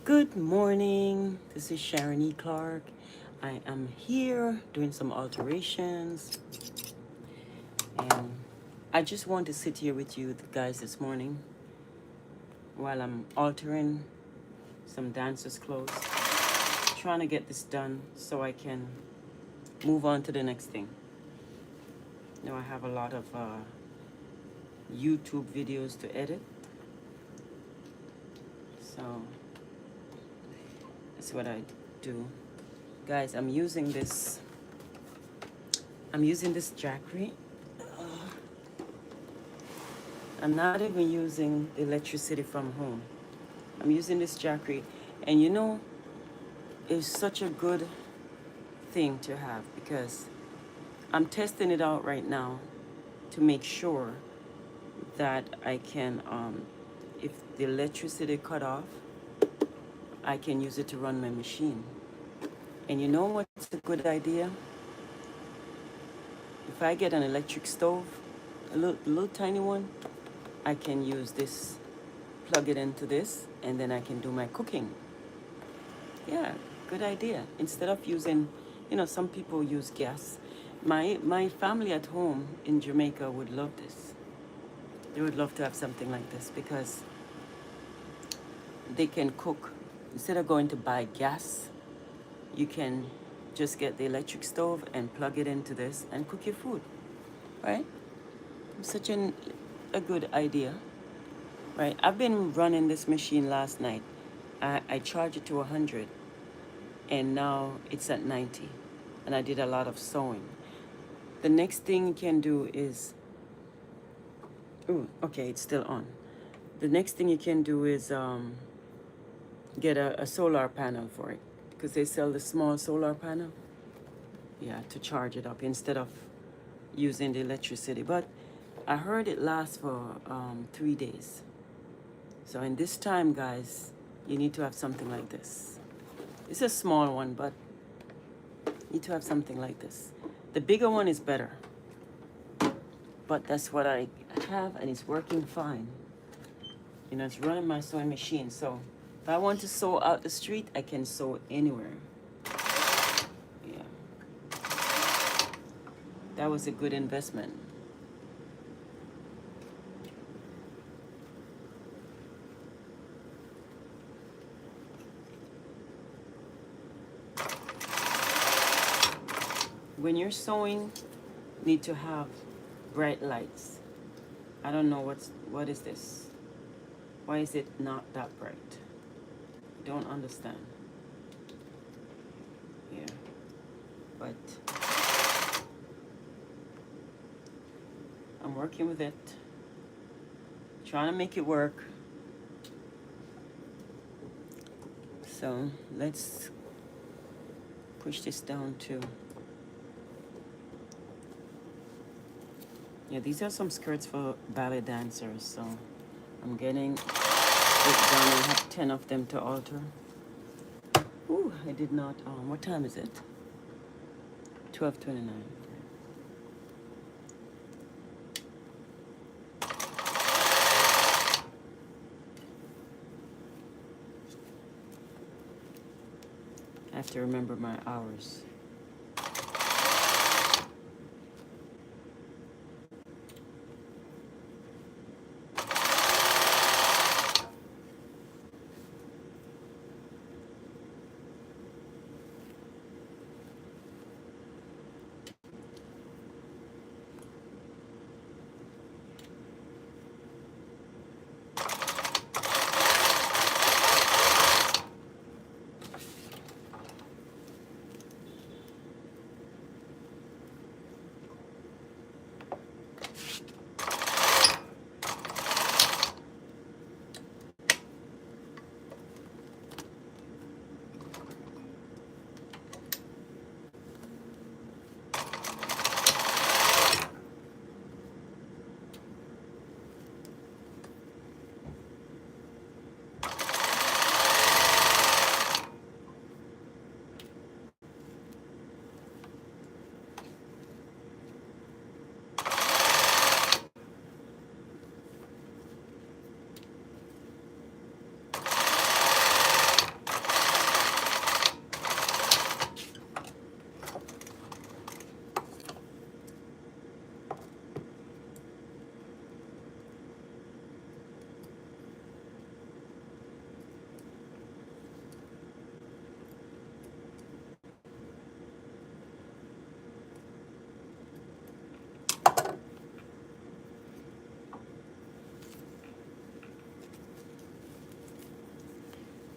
Good morning. This is Sharon E. Clark. I am here doing some alterations, and I just want to sit here with you guys this morning while I'm altering some dancers' clothes, trying to get this done so I can move on to the next thing. Now I have a lot of YouTube videos to edit, so that's what I do. Guys, I'm using this jackery. I'm not even using the electricity from home. I'm using this jackery, and it's such a good thing to have because I'm testing it out right now to make sure that I can, if the electricity cut off, I can use it to run my machine. And you know what's a good idea? If I get an electric stove, a little tiny one, I can use this, plug it into this, and then I can do my cooking. Yeah, good idea. Instead of using, some people use gas. My family at home in Jamaica would love this. They would love to have something like this because they can cook. Instead of going to buy gas, you can just get the electric stove and plug it into this and cook your food, right? Such a good idea, right? I've been running this machine last night. I charged it to 100, and now it's at 90, and I did a lot of sewing. The next thing you can do is, oh, okay, it's still on. The next thing you can do is get a solar panel for it because they sell the small solar panel. Yeah, to charge it up instead of using the electricity. But I heard it lasts for 3 days. So in this time, guys, you need to have something like this. It's a small one, but you need to have something like this. The bigger one is better. But that's what I have, and it's working fine. It's running my sewing machine. So if I want to sew out the street, I can sew anywhere. Yeah. That was a good investment. When you're sewing, you need to have bright lights. I don't know what is this? Why is it not that bright? Don't understand. Yeah. But I'm working with it. Trying to make it work. So let's push this down to. Yeah, these are some skirts for ballet dancers, so I'm getting it done. I have 10 of them to alter. Ooh, I did not, what time is it? 12:29. I have to remember my hours.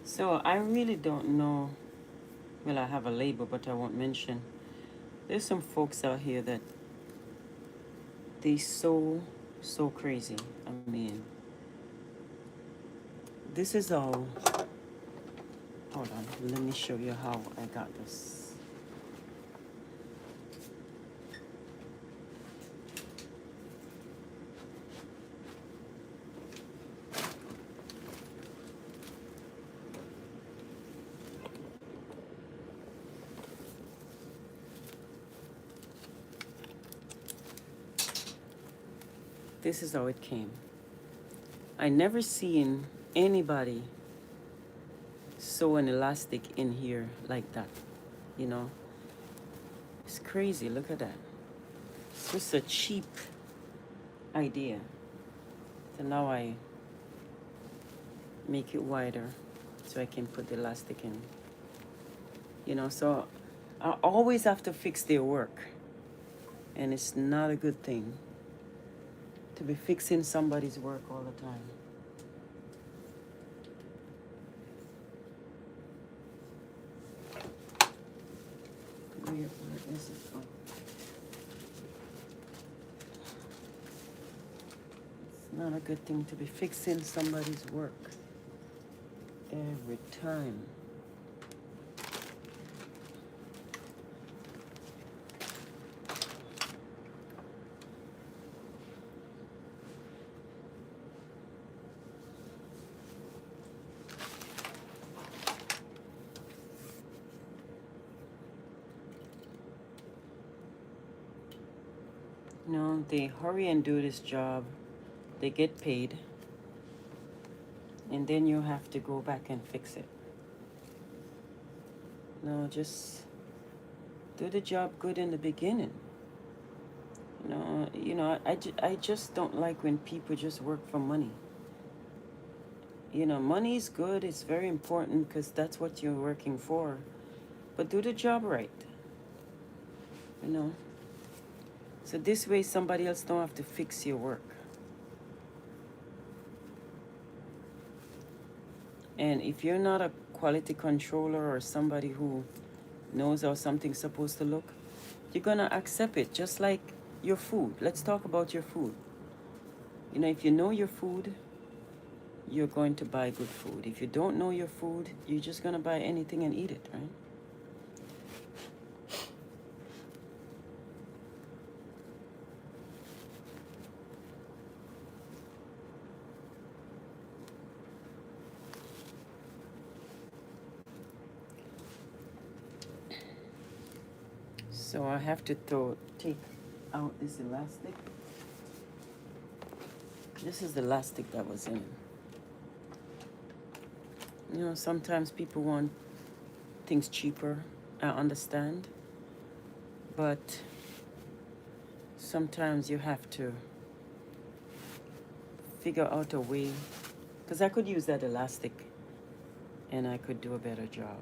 So I really don't know. Well, I have a label, but I won't mention. There's some folks out here that they so crazy. I mean, this is all. Hold on, let me show you how I got this. This is how it came. I never seen anybody sew an elastic in here like that. You know, it's crazy. Look at that. It's just a cheap idea. So now I make it wider so I can put the elastic in. You know, so I always have to fix their work. And it's not a good thing to be fixing somebody's work all the time. Where is it? Oh. It's not a good thing to be fixing somebody's work every time. You know, they hurry and do this job, they get paid, and then you have to go back and fix it. No, just do the job good in the beginning. I just don't like when people just work for money. You know, money is good, it's very important because that's what you're working for. But do the job right. You know. So this way somebody else don't have to fix your work. And if you're not a quality controller or somebody who knows how something's supposed to look, you're gonna accept it, just like your food. Let's talk about your food. You know, if you know your food, you're going to buy good food. If you don't know your food, you're just gonna buy anything and eat it, right? So I have to take out this elastic. This is the elastic that was in. You know, sometimes people want things cheaper. I understand. But sometimes you have to figure out a way. Because I could use that elastic and I could do a better job.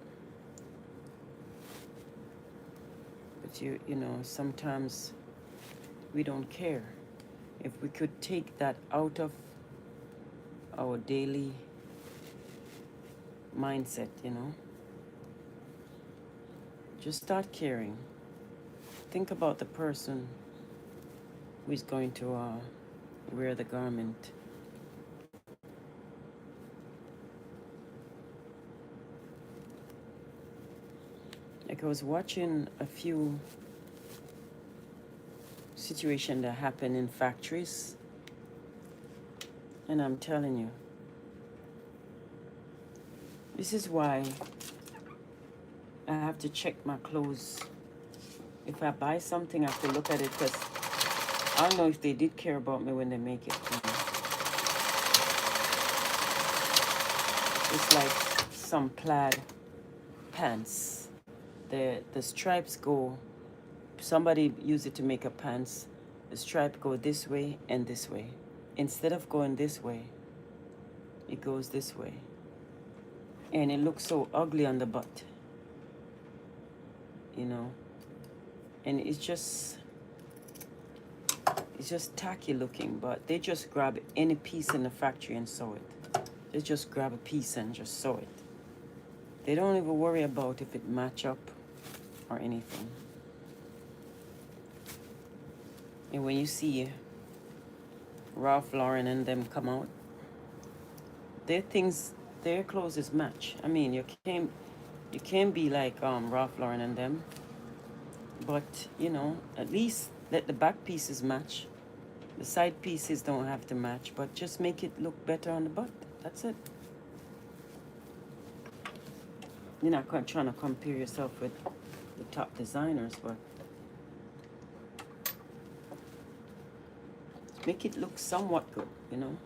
But you know, sometimes we don't care. If we could take that out of our daily mindset, you know, just start caring. Think about the person who is going to wear the garment. Like I was watching a few situations that happen in factories, and I'm telling you, this is why I have to check my clothes. If I buy something, I have to look at it because I don't know if they did care about me when they make it. You know? It's like some plaid pants. The stripes go, somebody used it to make a pants. The stripe go this way and this way. Instead of going this way, it goes this way. And it looks so ugly on the butt. You know? And it's just tacky looking, but they just grab any piece in the factory and sew it. They just grab a piece and just sew it. They don't even worry about if it match up or anything. And when you see Ralph Lauren and them come out, their things, their clothes match. I mean, you can't be like Ralph Lauren and them, but you know, at least let the back pieces match. The side pieces don't have to match, but just make it look better on the butt. That's it. You're not trying to compare yourself with the top designers, but make it look somewhat good, you know.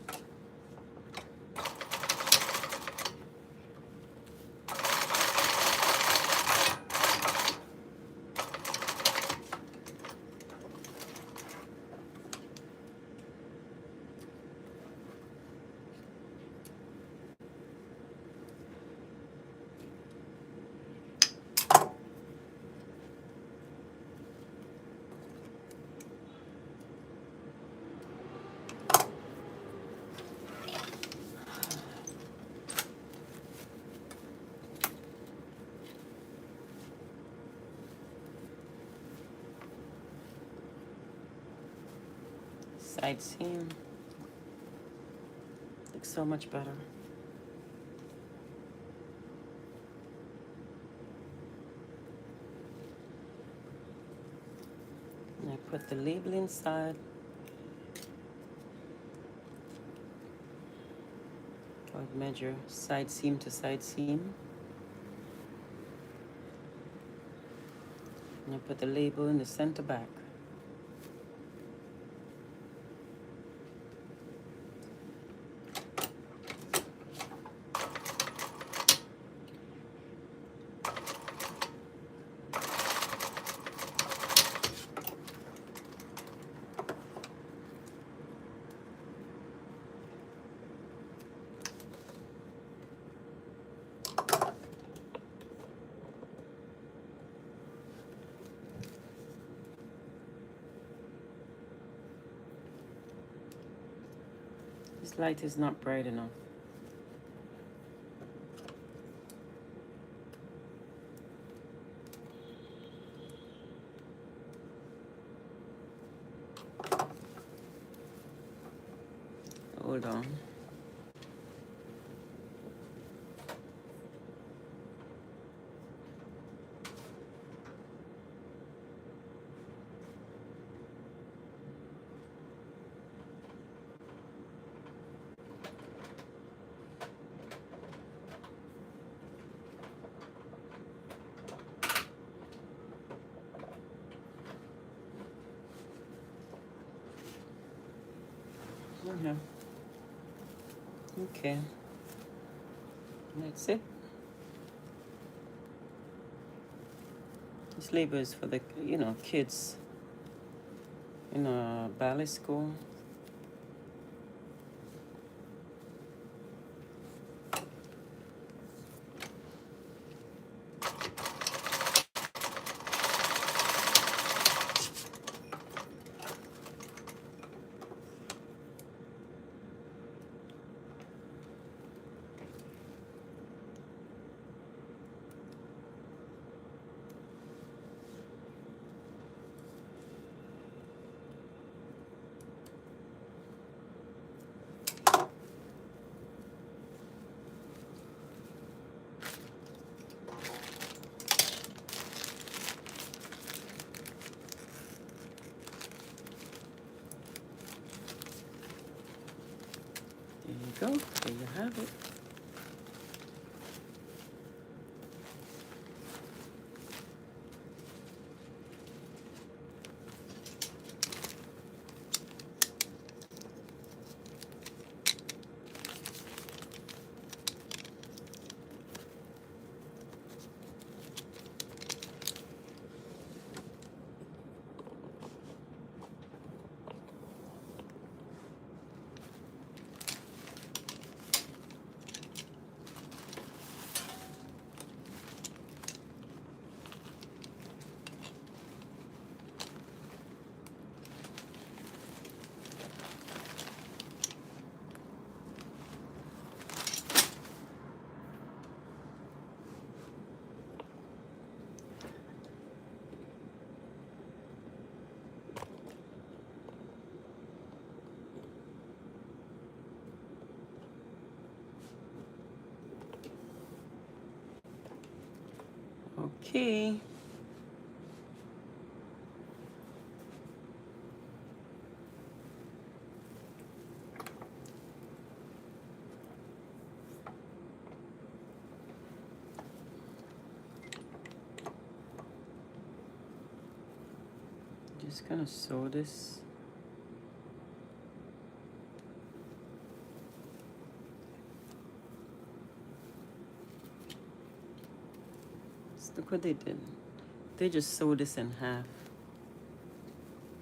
Side seam looks so much better. And I put the label inside. I would measure side seam to side seam. And I put the label in the center back. This light is not bright enough. Hold on. Yeah. Okay. That's it. This label is for the, you know, kids in a ballet school. There you go. There you have it. Okay. Just gonna sew this. Look what they did. They just sewed this in half.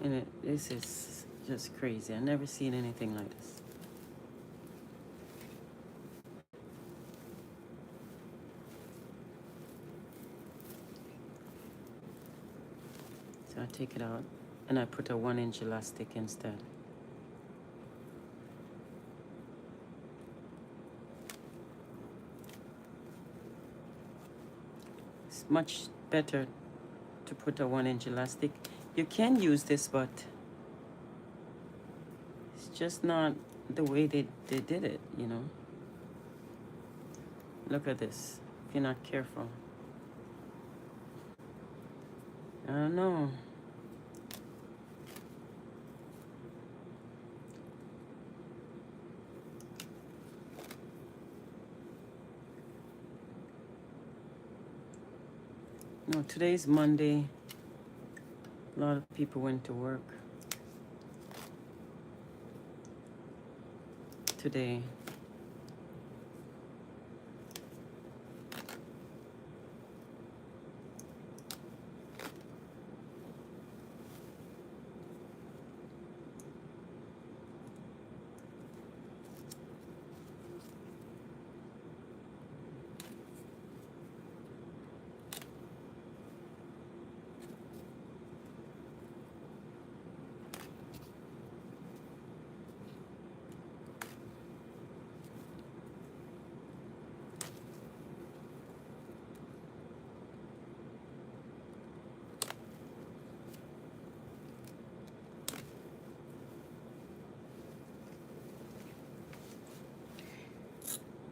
And this is just crazy. I've never seen anything like this. So I take it out and I put a 1-inch elastic instead. It's much better to put a 1-inch elastic. You can use this, but it's just not the way they did it, you know. Look at this, if you're not careful. I don't know. No, today's Monday. A lot of people went to work today.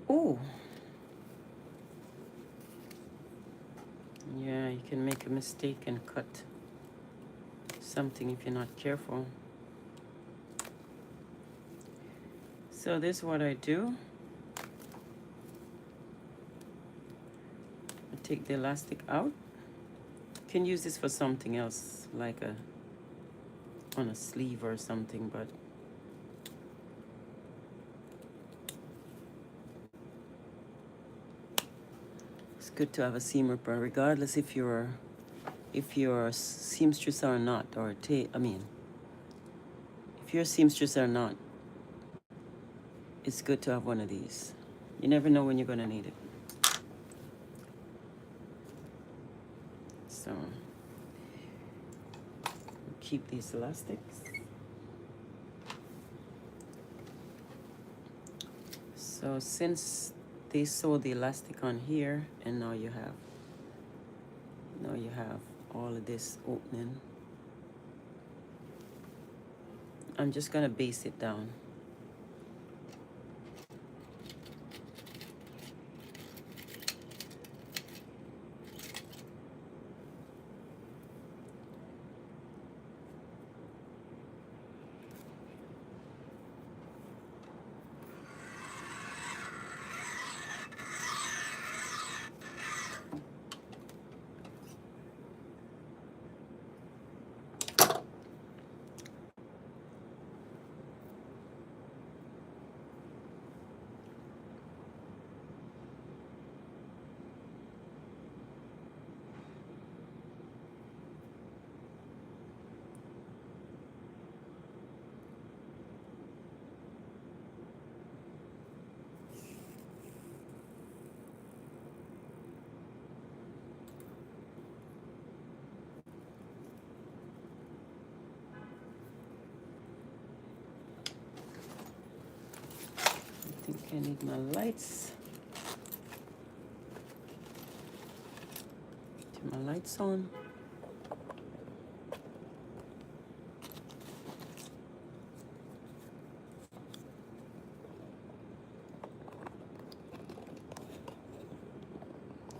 Oh, yeah, you can make a mistake and cut something if you're not careful. So this is what I do. I take the elastic out. You can use this for something else, like on a sleeve or something, but it's good to have a seam ripper, regardless if you're a seamstress or not, or if you're a seamstress or not, it's good to have one of these. You never know when you're gonna need it. So keep these elastics. So since they sew the elastic on here, and now you have all of this opening, I'm just gonna base it down. I think I need my lights. Turn my lights on.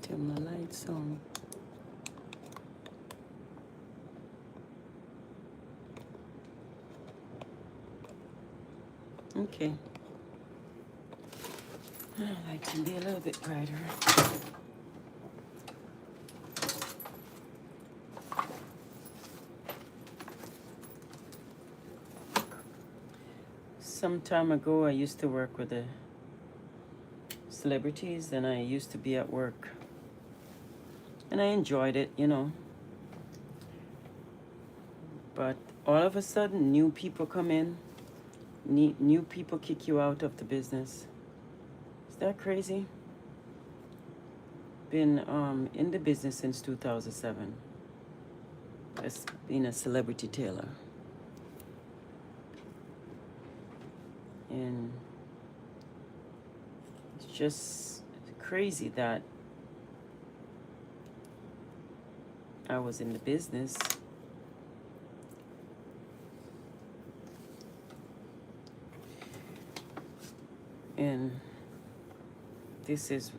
Turn my lights on. Okay. I like to be a little bit brighter. Some time ago, I used to work with the celebrities, and I used to be at work. And I enjoyed it, you know. But all of a sudden, new people come in, new people kick you out of the business. Is that crazy? Been in the business since 2007. As being a celebrity tailor. And it's just crazy that I was in the business and this is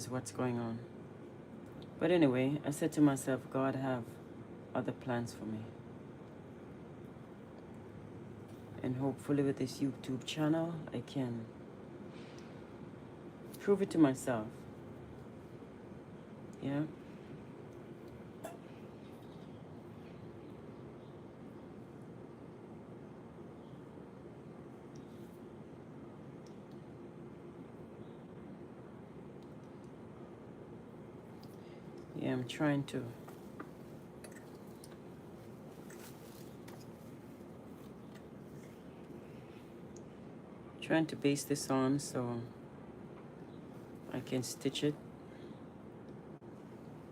what's going on. But anyway, I said to myself, God have other plans for me. And hopefully with this YouTube channel, I can prove it to myself. Yeah. Yeah, I'm trying to base this on so I can stitch it,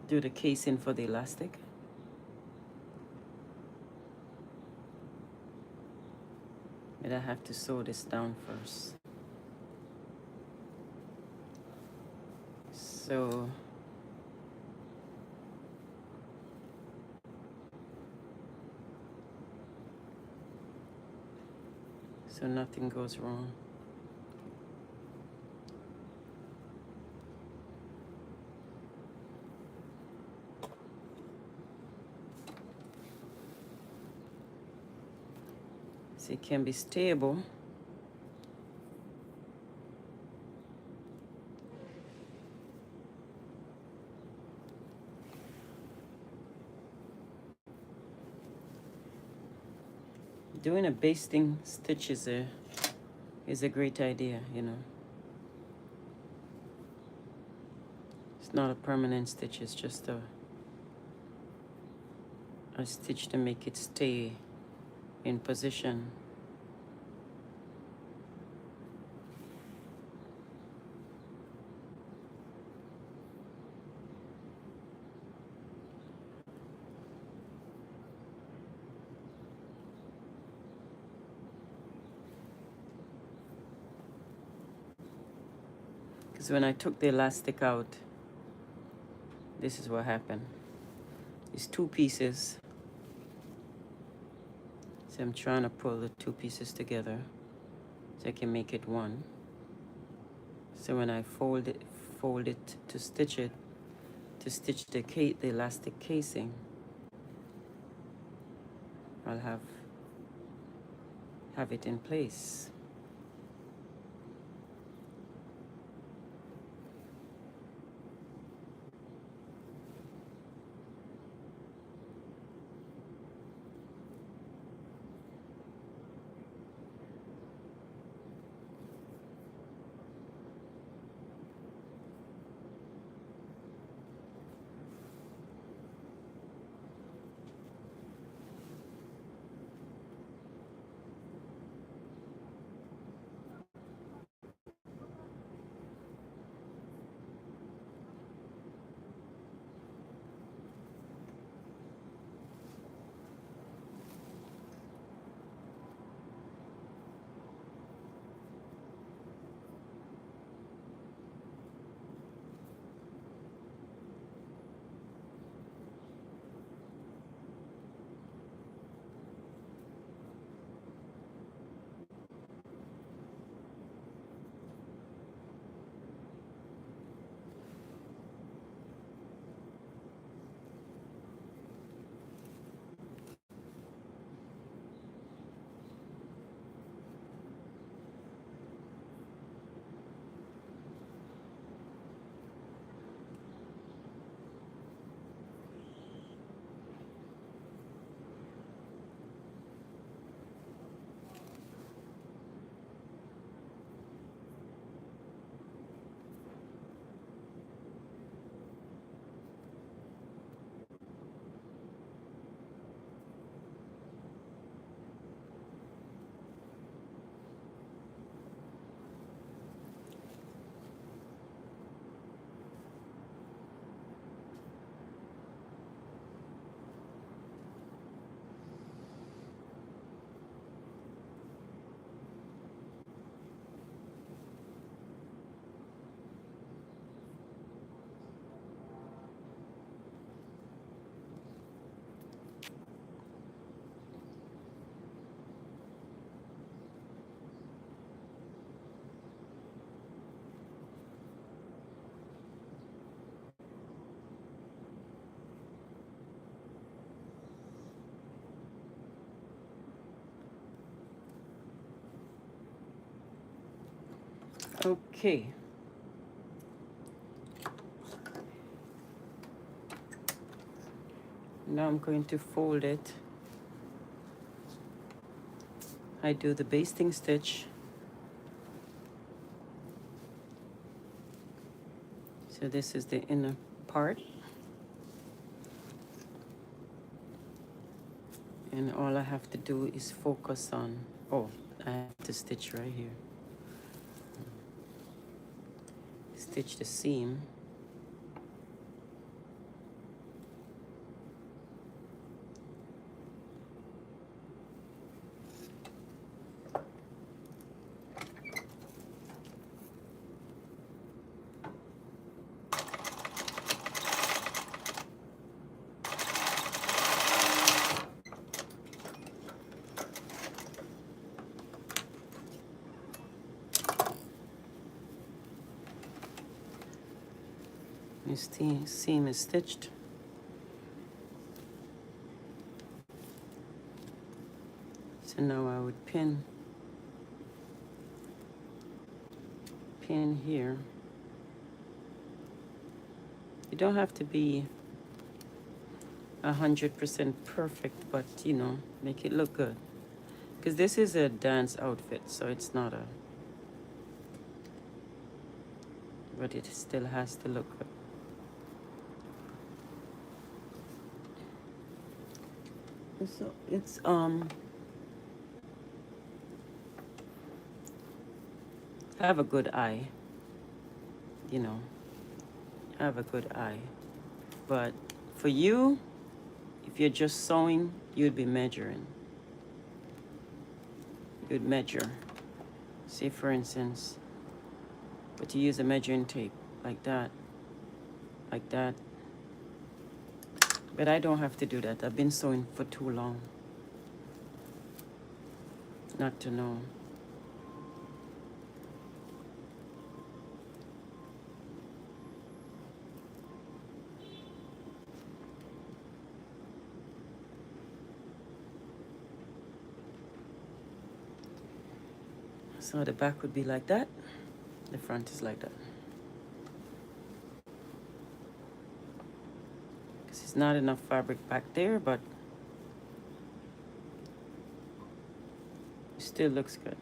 do the casing for the elastic. But I have to sew this down first. So nothing goes wrong. So it can be stable. Doing a basting stitch is a great idea, you know. It's not a permanent stitch, it's just a stitch to make it stay in position. Because when I took the elastic out, this is what happened. It's two pieces. So I'm trying to pull the two pieces together so I can make it one. So when I fold it to stitch the elastic casing, I'll have it in place. Okay. Now I'm going to fold it. I do the basting stitch. So this is the inner part. And all I have to do is focus on, oh, I have to stitch right here. Stitch the seam. This seam is stitched. So now I would pin here. You don't have to be 100% perfect, but you know, make it look good. Because this is a dance outfit, so it's not a, but it still has to look good. So it's have a good eye, you know, have a good eye. But for you, if you're just sewing, you'd be measuring. You'd measure. Say for instance, but you use a measuring tape like that, like that. But I don't have to do that. I've been sewing for too long not to know. So the back would be like that. The front is like that. Because it's not enough fabric back there, but it still looks good.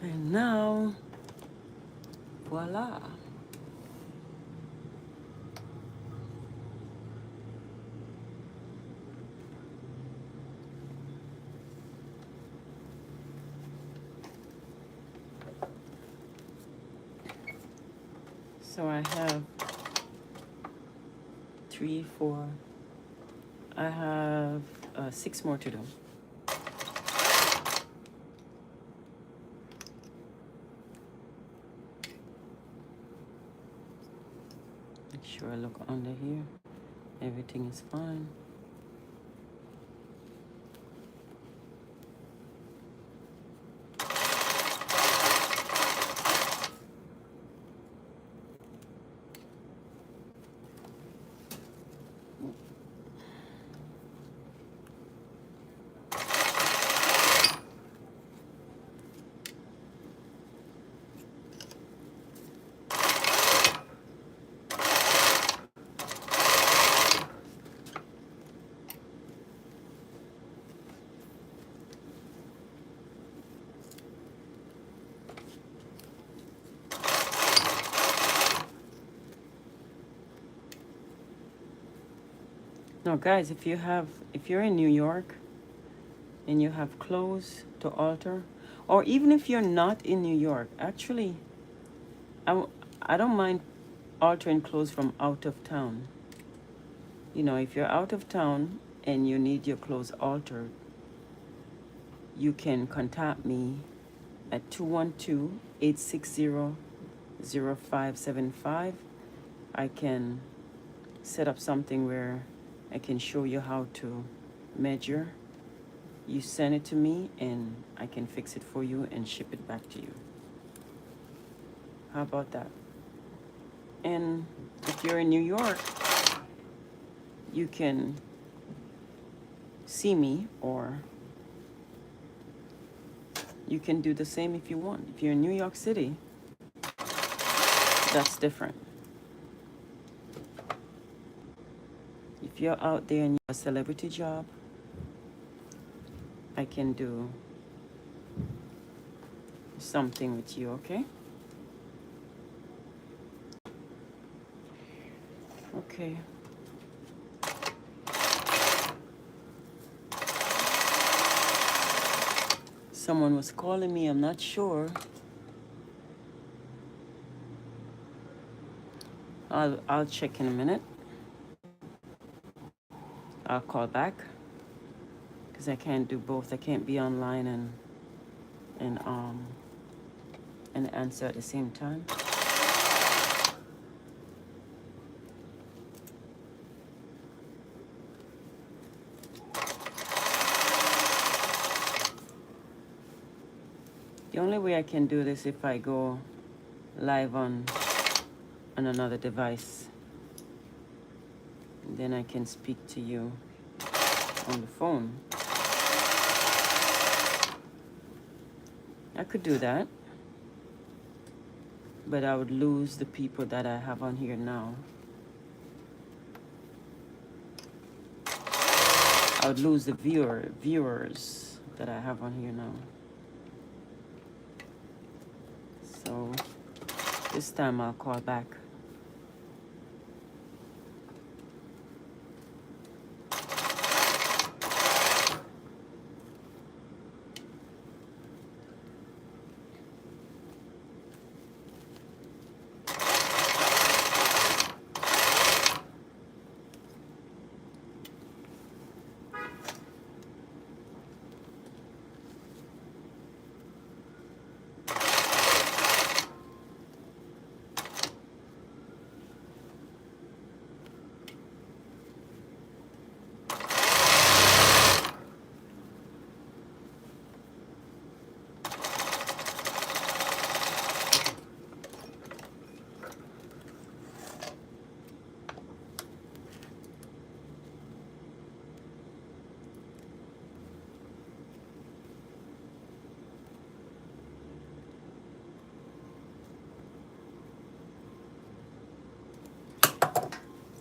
And now, voila. So I have 3, 4. I have 6 more to do. Make sure I look under here. Everything is fine. Now, guys, if you're in New York and you have clothes to alter, or even if you're not in New York, actually, I don't mind altering clothes from out of town. You know, if you're out of town and you need your clothes altered, you can contact me at 212-860-0575. I can set up something where I can show you how to measure. You send it to me and I can fix it for you and ship it back to you. How about that? And if you're in New York, you can see me, or you can do the same if you want. If you're in New York City, that's different. If you're out there and you have a celebrity job, I can do something with you, okay? Okay. Someone was calling me, I'm not sure. I'll check in a minute. I'll call back because I can't do both. I can't be online and answer at the same time. The only way I can do this if I go live on another device. And then I can speak to you on the phone. I could do that, but I would lose the people that I have on here now. I would lose the viewers that I have on here now. So this time I'll call back.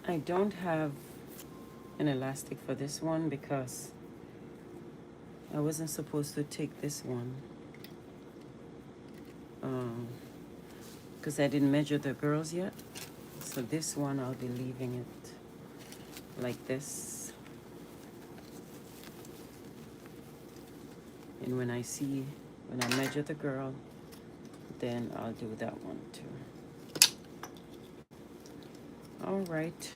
I don't have an elastic for this one because I wasn't supposed to take this one. because I didn't measure the girls yet. So this one I'll be leaving it like this. And when I measure the girl, then I'll do that one too. All right.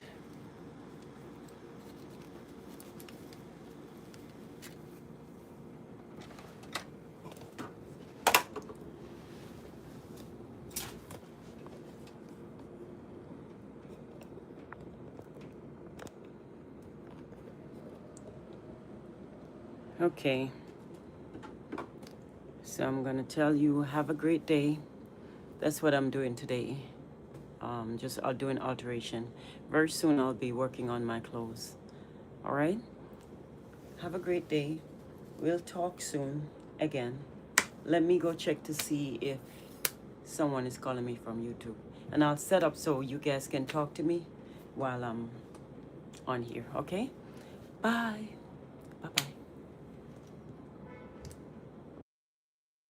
Okay. So I'm gonna tell you, have a great day. That's what I'm doing today. I'll do an alteration. Very soon I'll be working on my clothes. All right? Have a great day. We'll talk soon again. Let me go check to see if someone is calling me from YouTube. And I'll set up so you guys can talk to me while I'm on here, okay? Bye. Bye-bye.